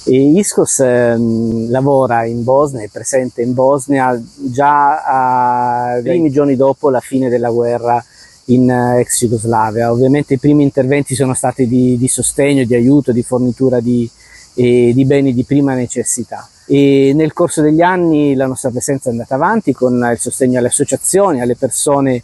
E ISCOS lavora in Bosnia, è presente in Bosnia già ai primi giorni dopo la fine della guerra in ex Jugoslavia. Ovviamente i primi interventi sono stati di sostegno, di aiuto, di fornitura di beni di prima necessità. E nel corso degli anni la nostra presenza è andata avanti con il sostegno alle associazioni, alle persone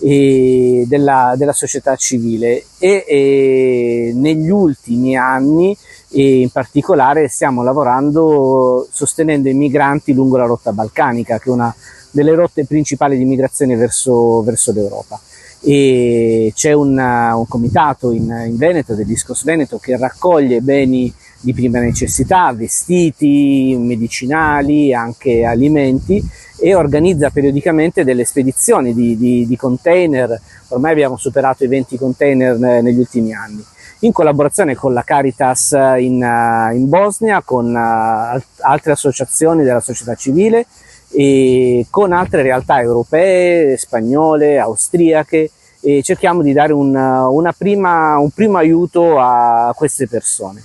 della società civile e negli ultimi anni e in particolare stiamo lavorando sostenendo i migranti lungo la rotta balcanica, che è una delle rotte principali di migrazione verso l'Europa. E c'è un comitato in Veneto, dell'ISCOS Veneto, che raccoglie beni di prima necessità, vestiti, medicinali, anche alimenti, e organizza periodicamente delle spedizioni di container. Ormai abbiamo superato i 20 container negli ultimi anni, in collaborazione con la Caritas in Bosnia, con altre associazioni della società civile e con altre realtà europee, spagnole, austriache, e cerchiamo di dare un primo aiuto a queste persone.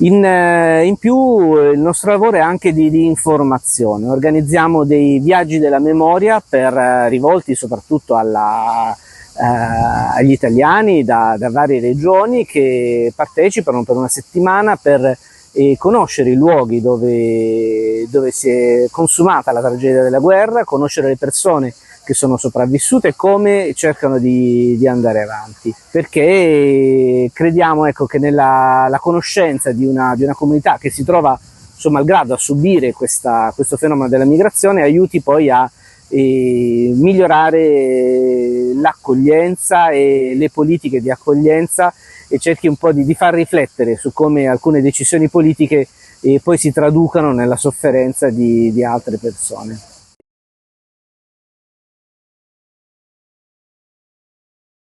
In più il nostro lavoro è anche di informazione. Organizziamo dei viaggi della memoria rivolti soprattutto agli italiani da varie regioni, che partecipano per una settimana per conoscere i luoghi dove si è consumata la tragedia della guerra, conoscere le persone che sono sopravvissute e come cercano di andare avanti, perché crediamo, ecco, che la conoscenza di una comunità che si trova malgrado a subire questo fenomeno della migrazione aiuti poi a migliorare l'accoglienza e le politiche di accoglienza, e cerchi un po' di far riflettere su come alcune decisioni politiche poi si traducano nella sofferenza di altre persone.